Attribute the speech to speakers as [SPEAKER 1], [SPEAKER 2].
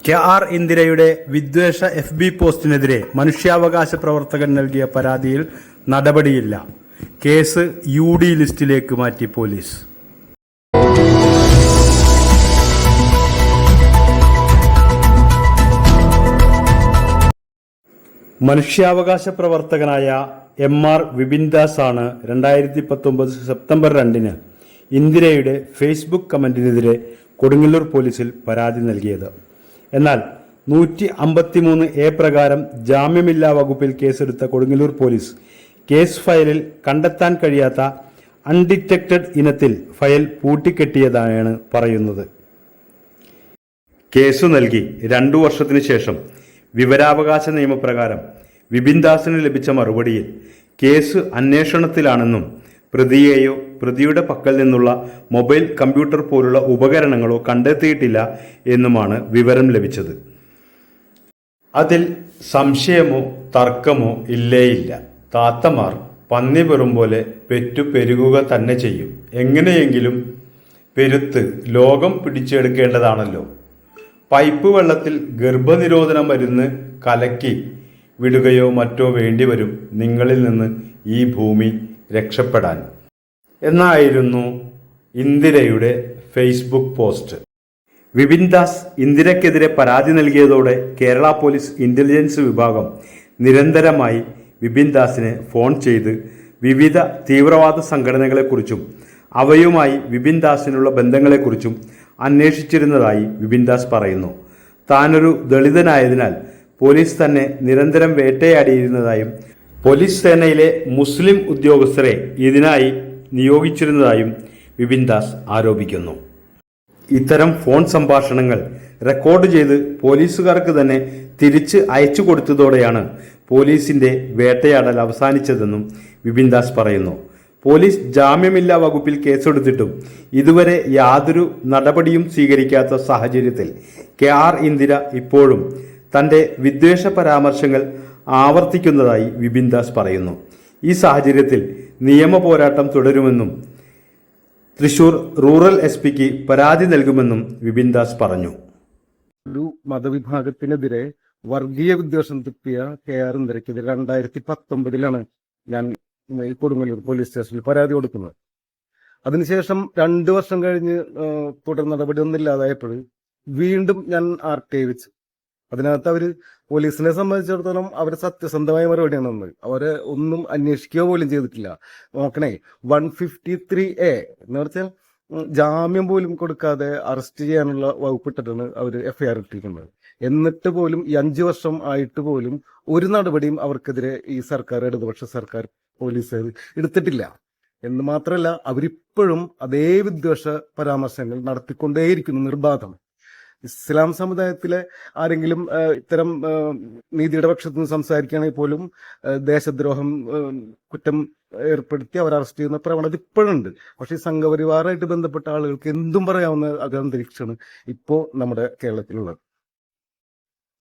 [SPEAKER 1] K R. ഇന്ദിരയുടെ വിദ്വേഷ FB പോസ്റ്റിനെതിരെ മനുഷ്യാവകാശ പ്രവർത്തകൻ നൽകിയ പരാതിയിൽ നടപടിയില്ല. കേസ് UD ലിസ്റ്റിലേക്ക് മാറ്റി പോലീസ്. മനുഷ്യാവകാശ പ്രവർത്തകനായ MR വിപിൻദാസ് ആണ് 2019 സെപ്റ്റംബർ 2 ഇന്ദിരയുടെ ഫേസ്ബുക്ക് കമന്റിനെതിരെ കൊടുങ്ങല്ലൂർ പോലീസിൽ പരാതി നൽകിയത്. എന്നാൽ 153A പ്രകാരം ജാമ്യമില്ലാ വകുപ്പിൽ കേസെടുത്ത കൊടുങ്ങല്ലൂർ പോലീസ് കേസ് ഫയലിൽ കണ്ടെത്താൻ കഴിയാത്ത അൺഡിറ്റക്റ്റഡ് ഇനത്തിൽ ഫയൽ പൂട്ടിക്കെട്ടിയതായാണ് പറയുന്നത്. കേസു നൽകി 2 വർഷത്തിനു ശേഷം വിവരാവകാശ നിയമപ്രകാരം വിപിൻദാസിന് ലഭിച്ച മറുപടിയിൽ കേസ് അന്വേഷണത്തിലാണെന്നും പ്രതിയെയോ പ്രതിയുടെ പക്കൽ നിന്നുള്ള മൊബൈൽ കമ്പ്യൂട്ടർ പോലുള്ള ഉപകരണങ്ങളോ കണ്ടെത്തിയിട്ടില്ല എന്നുമാണ് വിവരം ലഭിച്ചത്. അതിൽ സംശയമോ തർക്കമോ ഇല്ലേയില്ല. താത്തമാർ പന്നി പെറും പോലെ പെരുകുക തന്നെ ചെയ്യും. എങ്ങനെയെങ്കിലും പെരുത്ത് ലോകം പിടിച്ചെടുക്കേണ്ടതാണല്ലോ. പൈപ്പ് വെള്ളത്തിൽ ഗർഭനിരോധന മരുന്ന് കലക്കി വിടുകയോ മറ്റോ വേണ്ടിവരും നിങ്ങളിൽ നിന്ന് ഈ ഭൂമി രക്ഷപ്പെടാൻ എന്നായിരുന്നു ഇന്ദിരയുടെ ഫേസ്ബുക്ക് പോസ്റ്റ്. വിപിൻദാസ് ഇന്ദിരയ്ക്കെതിരെ പരാതി നൽകിയതോടെ കേരള പോലീസ് ഇന്റലിജൻസ് വിഭാഗം നിരന്തരമായി വിപിൻദാസിനെ ഫോൺ ചെയ്ത് വിവിധ തീവ്രവാദ സംഘടനകളെക്കുറിച്ചും അവയുമായി വിപിൻദാസിനുള്ള ബന്ധങ്ങളെക്കുറിച്ചും അന്വേഷിച്ചിരുന്നതായി വിപിൻദാസ് പറയുന്നു. താനൊരു ദളിതനായതിനാൽ പോലീസ് തന്നെ നിരന്തരം വേട്ടയാടിയിരുന്നതായും പോലീസ് സേനയിലെ മുസ്ലിം ഉദ്യോഗസ്ഥരെ ഇതിനായി നിയോഗിച്ചിരുന്നതായും വിപിൻദാസ് ആരോപിക്കുന്നു. ഇത്തരം ഫോൺ സംഭാഷണങ്ങൾ റെക്കോർഡ് ചെയ്ത് പോലീസുകാർക്ക് തന്നെ തിരിച്ച് അയച്ചു കൊടുത്തതോടെയാണ് പോലീസിന്റെ വേട്ടയാടൽ അവസാനിച്ചതെന്നും വിപിൻദാസ് പറയുന്നു. പോലീസ് ജാമ്യമില്ലാ വകുപ്പിൽ കേസെടുത്തിട്ടും ഇതുവരെ യാതൊരു നടപടിയും സ്വീകരിക്കാത്ത സാഹചര്യത്തിൽ കെ.ആർ. ഇന്ദിര ഇപ്പോഴും തന്റെ വിദ്വേഷ പരാമർശങ്ങൾ ആവർത്തിക്കുന്നതായി വിപിൻദാസ് പറയുന്നു. ഈ സാഹചര്യത്തിൽ നിയമ പോരാട്ടം തുടരുമെന്നും തൃശൂർ റൂറൽ SP-ക്ക് പരാതി നൽകുമെന്നും വിപിൻദാസ് പറഞ്ഞു.
[SPEAKER 2] ഒരു മതവിഭാഗത്തിനെതിരെ വർഗീയ വിദ്വേഷം തുപ്പിയ കെ.ആർ. ഇന്ദിരയ്ക്കെതിരെ 2019 ഞാൻ കൊടുങ്ങല്ലൂർ പോലീസ് സ്റ്റേഷനിൽ പരാതി കൊടുക്കുന്നത്. അതിനുശേഷം 2 വർഷം കഴിഞ്ഞ് തുടർ നടപടിയൊന്നും ഇല്ലാതായപ്പോൾ വീണ്ടും ഞാൻ RTI വെച്ചു. അതിനകത്ത് അവര് പോലീസിനെ സംബന്ധിച്ചിടത്തോളം അവര് സത്യസന്ധമായ മറുപടിയാണ് തന്നത്. അവരെ ഒന്നും അന്വേഷിക്കുക പോലും ചെയ്തിട്ടില്ല. നോക്കണേ, 153A എന്ന് വെച്ചാൽ ജാമ്യം പോലും കൊടുക്കാതെ അറസ്റ്റ് ചെയ്യാനുള്ള വകുപ്പിട്ടിട്ടാണ് അവര് FIR ഇട്ടിരിക്കുന്നത്. എന്നിട്ട് പോലും ഈ 5 വർഷം ആയിട്ട് പോലും ഒരു നടപടിയും അവർക്കെതിരെ ഈ സർക്കാർ, ഇടതുപക്ഷ സർക്കാർ, പോലീസ് എടുത്തിട്ടില്ല. എന്ന് മാത്രമല്ല, അവരിപ്പോഴും അതേ വിദ്വേഷ പരാമർശങ്ങൾ നടത്തിക്കൊണ്ടേയിരിക്കുന്നു നിർബാധം. ഇസ്ലാം സമുദായത്തിലെ ആരെങ്കിലും ഇത്തരം നീതിയുടെ പക്ഷത്തു നിന്ന് സംസാരിക്കുകയാണെങ്കിൽ പോലും ദേശദ്രോഹം കുറ്റം ഏർപ്പെടുത്തി അവർ അറസ്റ്റ് ചെയ്യുന്ന പ്രവണത ഇപ്പോഴുണ്ട്. പക്ഷേ ഈ സംഘപരിവാരമായിട്ട് ബന്ധപ്പെട്ട ആളുകൾക്ക് എന്തും പറയാവുന്ന അന്തരീക്ഷമാണ് ഇപ്പോൾ നമ്മുടെ കേരളത്തിലുള്ളത്.